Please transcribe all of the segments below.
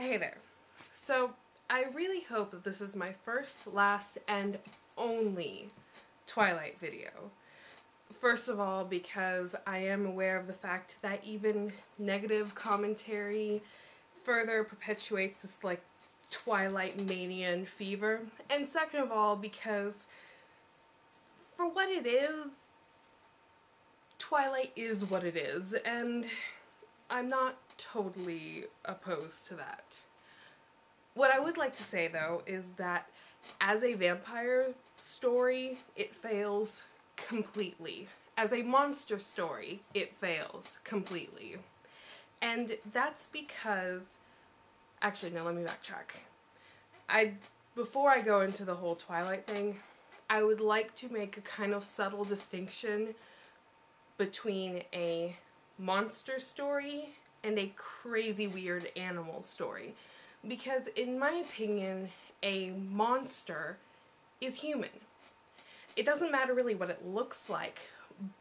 Hey there. So, I really hope that this is my first, last, and only Twilight video. First of all, because I am aware of the fact that even negative commentary further perpetuates this, like, Twilight mania and fever. And second of all, because for what it is, Twilight is what it is, and I'm not totally opposed to that. What I would like to say, though, is that as a vampire story, it fails completely. As a monster story, it fails completely. And that's because... Actually, no, let me backtrack. Before I go into the whole Twilight thing, I would like to make a kind of subtle distinction between a monster story and a crazy weird animal story. Because in my opinion, a monster is human. It doesn't matter really what it looks like,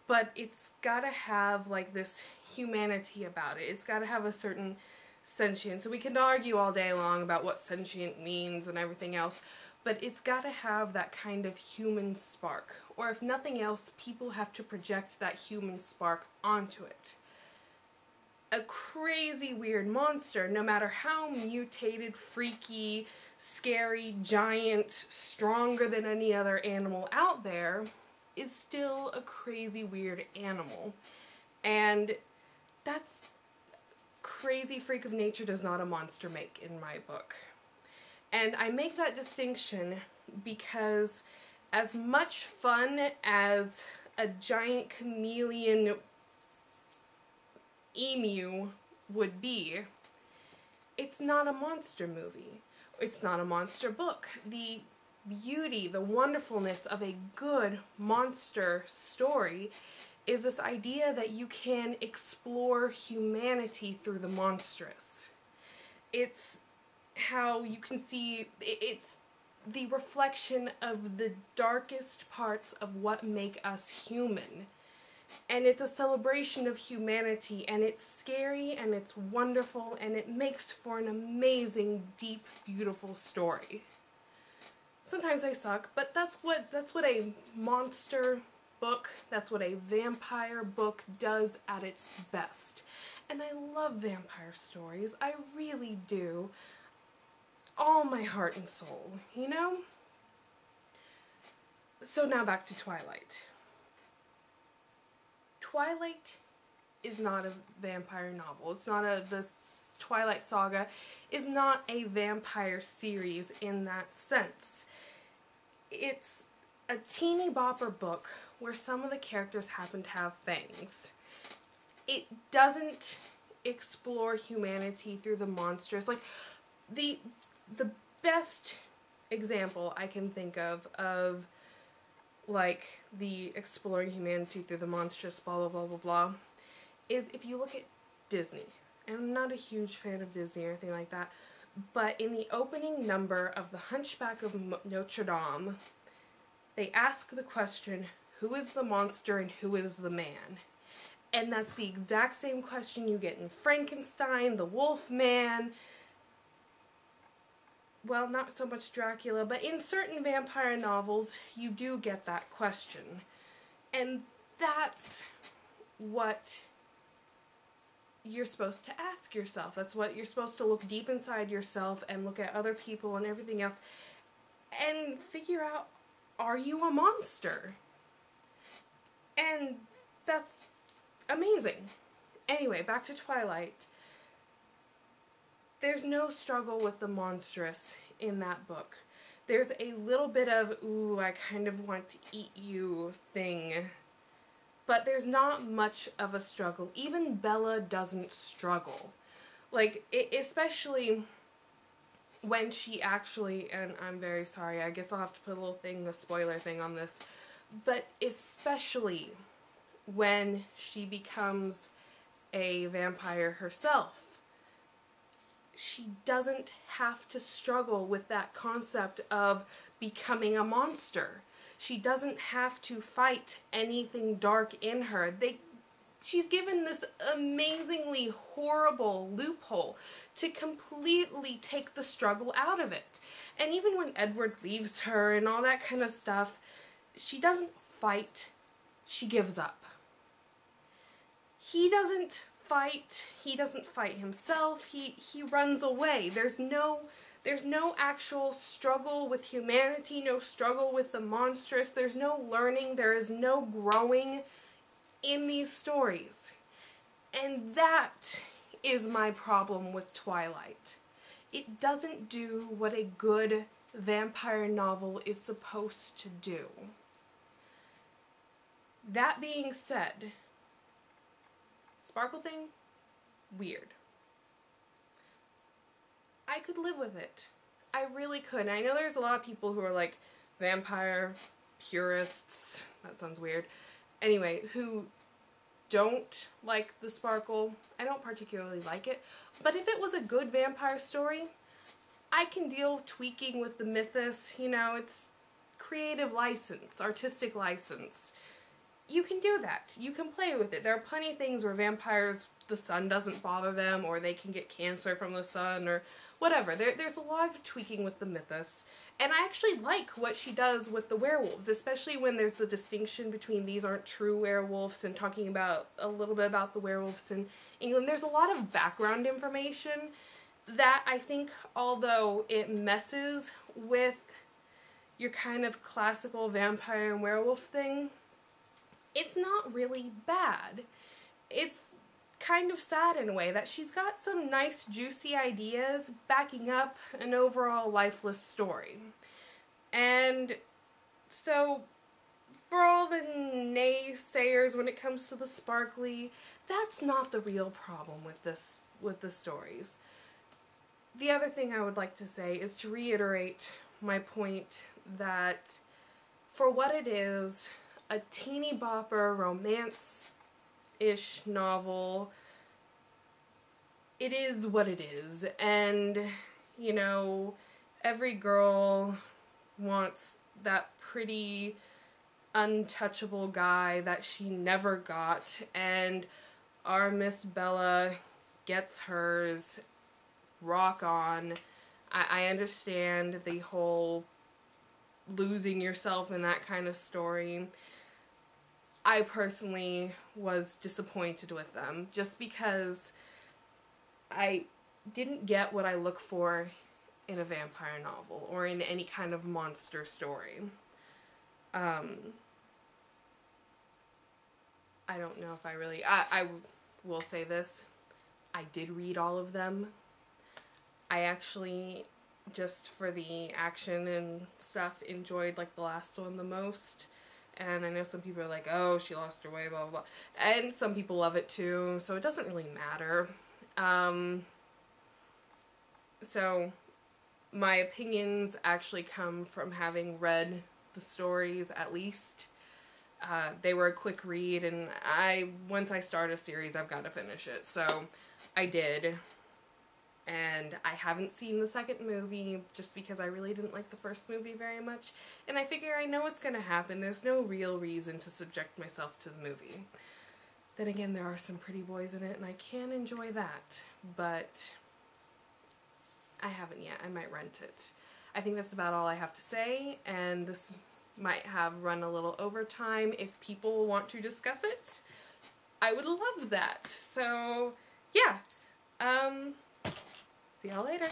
but it's gotta have like this humanity about it. It's gotta have a certain sentience. So we can argue all day long about what sentient means and everything else, but it's gotta have that kind of human spark. Or if nothing else, people have to project that human spark onto it. A crazy weird monster, no matter how mutated, freaky, scary, giant, stronger than any other animal out there, is still a crazy weird animal. And that's crazy freak of nature does not a monster make in my book. And I make that distinction because as much fun as a giant chameleon emu would be, it's not a monster movie. It's not a monster book. The beauty, the wonderfulness of a good monster story is this idea that you can explore humanity through the monstrous. It's how you can see, it's the reflection of the darkest parts of what make us human. And it's a celebration of humanity, and it's scary, and it's wonderful, and it makes for an amazing, deep, beautiful story. Sometimes I suck, but that's what a monster book, that's what a vampire book does at its best. And I love vampire stories, I really do. All my heart and soul, you know? So now back to Twilight. Twilight is not a vampire novel. It's not the Twilight Saga is not a vampire series in that sense. It's a teeny bopper book where some of the characters happen to have fangs. It doesn't explore humanity through the monsters. Like, the best example I can think of like the exploring humanity through the monstrous blah blah blah blah blah is if you look at Disney. And I'm not a huge fan of Disney or anything like that, but in the opening number of The Hunchback of Notre Dame, they ask the question, who is the monster and who is the man? And that's the exact same question you get in Frankenstein, the Wolf Man, well, not so much Dracula, but in certain vampire novels, you do get that question. And that's what you're supposed to ask yourself. That's what you're supposed to look deep inside yourself and look at other people and everything else and figure out, are you a monster? And that's amazing. Anyway, back to Twilight. There's no struggle with the monstrous in that book. There's a little bit of, ooh, I kind of want to eat you thing. But there's not much of a struggle. Even Bella doesn't struggle. Like, especially when she actually, and I'm very sorry, I guess I'll have to put a little thing, a spoiler thing on this, but especially when she becomes a vampire herself. She doesn't have to struggle with that concept of becoming a monster. She doesn't have to fight anything dark in her. she's given this amazingly horrible loophole to completely take the struggle out of it. And even when Edward leaves her and all that kind of stuff, she doesn't fight, she gives up. He doesn't fight himself, he runs away. There's no actual struggle with humanity, no struggle with the monstrous, there's no learning, there is no growing in these stories. And that is my problem with Twilight. It doesn't do what a good vampire novel is supposed to do. That being said, sparkle thing, weird. I could live with it. I really could. And I know there's a lot of people who are like vampire purists, that sounds weird, anyway, who don't like the sparkle. I don't particularly like it, but if it was a good vampire story, I can deal with tweaking with the mythos, you know, it's creative license, artistic license. You can do that. You can play with it. There are plenty of things where vampires, the sun doesn't bother them, or they can get cancer from the sun, or whatever. There's a lot of tweaking with the mythos. And I actually like what she does with the werewolves, especially when there's the distinction between these aren't true werewolves and talking about a little bit about the werewolves in England. There's a lot of background information that I think, although it messes with your kind of classical vampire and werewolf thing, it's not really bad. It's kind of sad in a way that she's got some nice juicy ideas backing up an overall lifeless story. And so for all the naysayers when it comes to the sparkly, that's not the real problem with the stories. The other thing I would like to say is to reiterate my point that for what it is, a teeny bopper romance-ish novel, it is what it is. And, you know, every girl wants that pretty untouchable guy that she never got, and our Miss Bella gets hers. Rock on. I understand the whole losing yourself in that kind of story. I personally was disappointed with them just because I didn't get what I look for in a vampire novel or in any kind of monster story. I don't know if I really... I will say this. I did read all of them. I actually, just for the action and stuff, enjoyed like the last one the most. And I know some people are like, oh, she lost her way, blah, blah, blah. And some people love it too, so it doesn't really matter. So my opinions actually come from having read the stories at least. They were a quick read, and once I start a series, I've got to finish it. So I did. And I haven't seen the second movie just because I really didn't like the first movie very much. And I figure I know what's going to happen. There's no real reason to subject myself to the movie. Then again, there are some pretty boys in it, and I can enjoy that. But I haven't yet. I might rent it. I think that's about all I have to say. And this might have run a little over time. If people want to discuss it, I would love that. So, yeah. See y'all later.